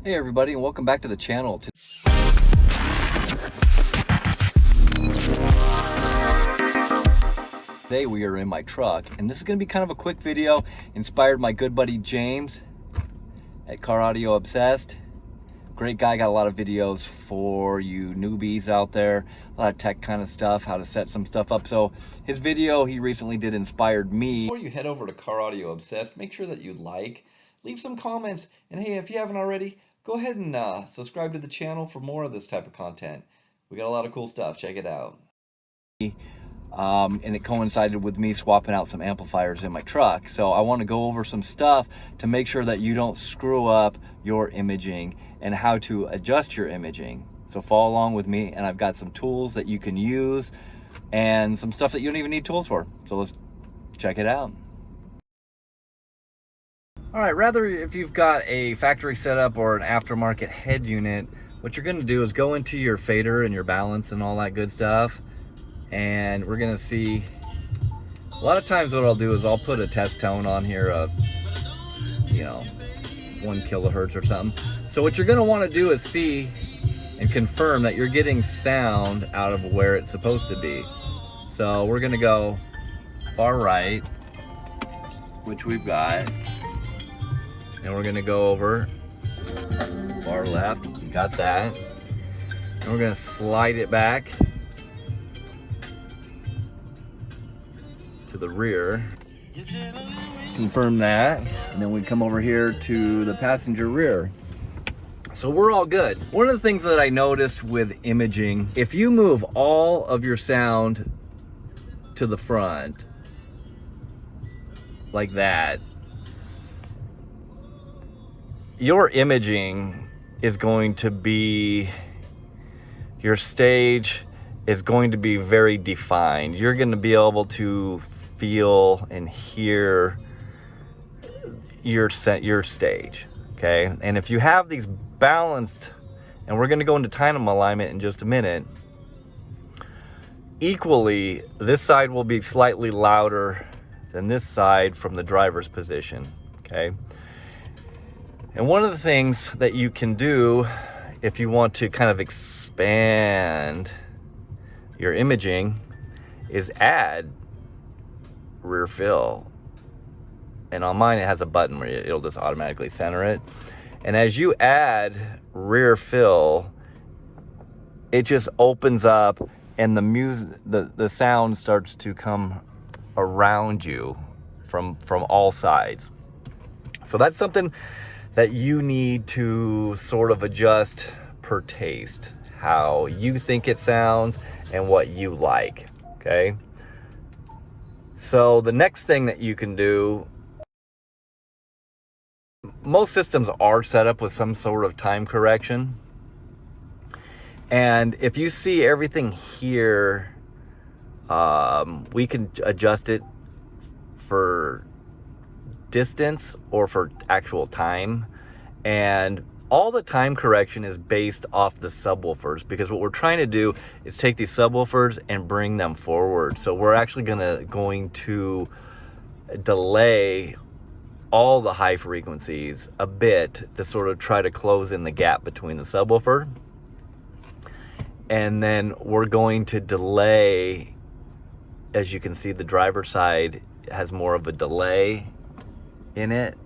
Hey everybody, and welcome back to the channel. Today we are in my truck, and this is going to be kind of a quick video inspired by my good buddy James at Car Audio Obsessed. Great guy, got a lot of videos for you newbies out there, a lot of tech kind of stuff, how to set some stuff up. So his video he recently did inspired me. Before you head over to Car Audio Obsessed, make sure that you leave some comments, and hey, if you haven't already, go ahead and subscribe to the channel for more of this type of content. We got a lot of cool stuff. Check it out. And it coincided with me swapping out some amplifiers in my truck. So I want to go over some stuff to make sure that you don't screw up your imaging and how to adjust your imaging. So follow along with me, and I've got some tools that you can use and some stuff that you don't even need tools for. So let's check it out. All right, rather if you've got a factory setup or an aftermarket head unit, what you're going to do is go into your fader and your balance and all that good stuff, and we're going to see, a lot of times what I'll do is I'll put a test tone on here of, 1 kilohertz or something. So what you're going to want to do is see and confirm that you're getting sound out of where it's supposed to be. So we're going to go far right, which we've got. And we're gonna go over far left, got that. And we're gonna slide it back to the rear. Confirm that, and then we come over here to the passenger rear. So we're all good. One of the things that I noticed with imaging, if you move all of your sound to the front, like that, your imaging is going to be, your stage is going to be very defined. You're going to be able to feel and hear your stage, okay? And if you have these balanced, and we're going to go into tandem alignment in just a minute, equally, this side will be slightly louder than this side from the driver's position, okay? And one of the things that you can do if you want to kind of expand your imaging is add rear fill. And on mine, it has a button where it'll just automatically center it. And as you add rear fill, it just opens up, and the music, the sound starts to come around you from all sides. So that's something that you need to sort of adjust per taste, how you think it sounds and what you like, okay? So the next thing that you can do, most systems are set up with some sort of time correction. And if you see everything here, we can adjust it for distance or for actual time, and all the time correction is based off the subwoofers, because what we're trying to do is take these subwoofers and bring them forward. So we're actually going to delay all the high frequencies a bit to sort of try to close in the gap between the subwoofer, and then we're going to delay, as you can see, the driver's side has more of a delay in it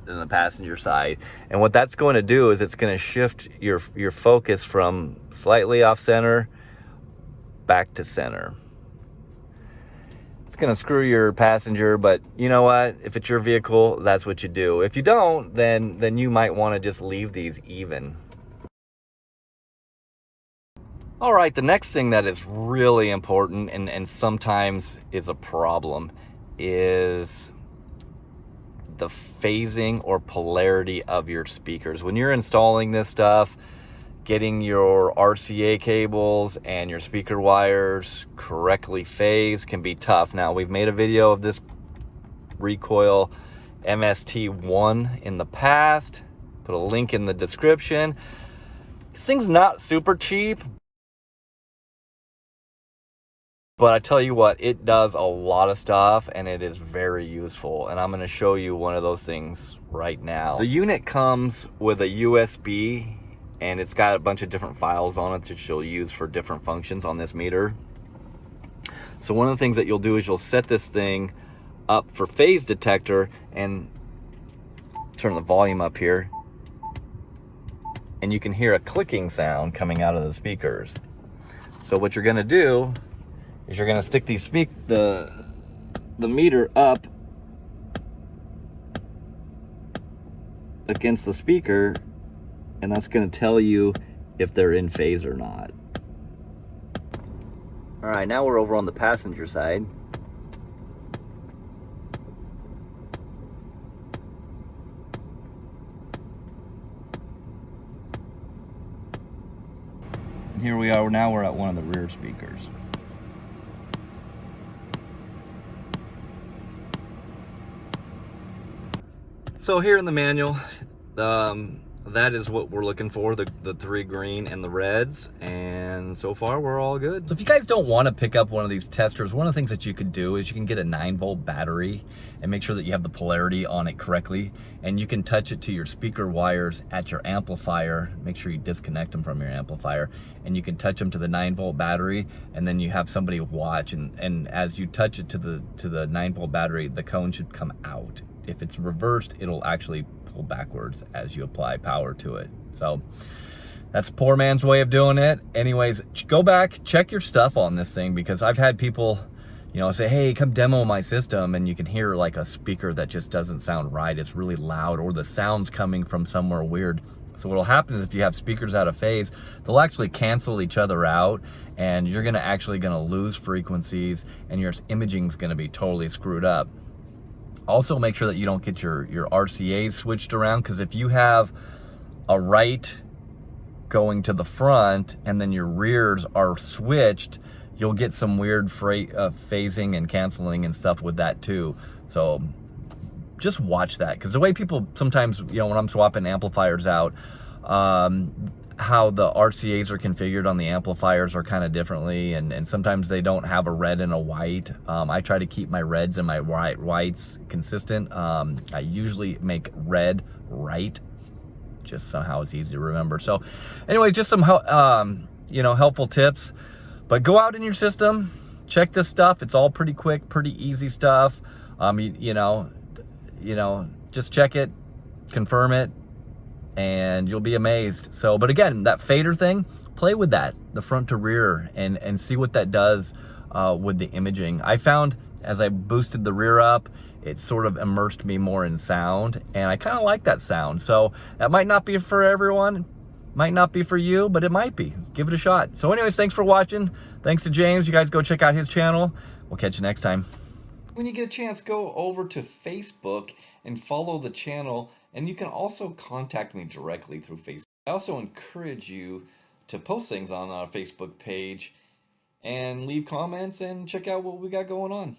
than the passenger side. And what that's going to do is it's going to shift your focus from slightly off center back to center. It's going to screw your passenger, but you know what? If it's your vehicle, that's what you do. If you don't, then you might want to just leave these even. All right, the next thing that is really important and sometimes is a problem is the phasing or polarity of your speakers. When you're installing this stuff, getting your RCA cables and your speaker wires correctly phased can be tough. Now, we've made a video of this recoil MST1 in the past. Put a link in the description. This thing's not super cheap, but I tell you what, it does a lot of stuff and it is very useful. And I'm going to show you one of those things right now. The unit comes with a USB, and it's got a bunch of different files on it that you'll use for different functions on this meter. So one of the things that you'll do is you'll set this thing up for phase detector and turn the volume up here, and you can hear a clicking sound coming out of the speakers. So what you're gonna do is you're gonna stick the meter up against the speaker, and that's gonna tell you if they're in phase or not. All right, now we're over on the passenger side. And here we are, now we're at one of the rear speakers. So here in the manual, that is what we're looking for, the 3 green and the reds, and so far we're all good. So if you guys don't want to pick up one of these testers, one of the things that you could do is you can get a 9-volt battery and make sure that you have the polarity on it correctly, and you can touch it to your speaker wires at your amplifier. Make sure you disconnect them from your amplifier, and you can touch them to the 9-volt battery, and then you have somebody watch, and as you touch it to the 9-volt battery, the cone should come out. If it's reversed, it'll actually pull backwards as you apply power to it. So that's poor man's way of doing it. Anyways, go back, check your stuff on this thing, because I've had people, you know, say, hey, come demo my system, and you can hear like a speaker that just doesn't sound right. It's really loud, or the sound's coming from somewhere weird. So what'll happen is if you have speakers out of phase, they'll actually cancel each other out, and you're gonna lose frequencies, and your imaging's gonna be totally screwed up. Also, make sure that you don't get your RCAs switched around, because if you have a right going to the front and then your rears are switched, you'll get some weird phasing and canceling and stuff with that too. So just watch that, because the way people sometimes, you know, when I'm swapping amplifiers out, how the RCAs are configured on the amplifiers are kind of differently, and sometimes they don't have a red and a white. I try to keep my reds and my whites consistent. I usually make red right, just somehow it's easy to remember. So anyway, just some you know, helpful tips. But go out in your system, check this stuff. It's all pretty quick, pretty easy stuff. You know, just check it, confirm it, and you'll be amazed. So, but again, that fader thing, play with that, the front to rear, and see what that does with the imaging. I found as I boosted the rear up, it sort of immersed me more in sound, and I kind of like that sound. So that might not be for everyone, might not be for you, but it might be. Give it a shot. So anyways, thanks for watching. Thanks to James. You guys go check out his channel. We'll catch you next time. When you get a chance, go over to Facebook and follow the channel, and you can also contact me directly through Facebook. I also encourage you to post things on our Facebook page and leave comments and check out what we got going on.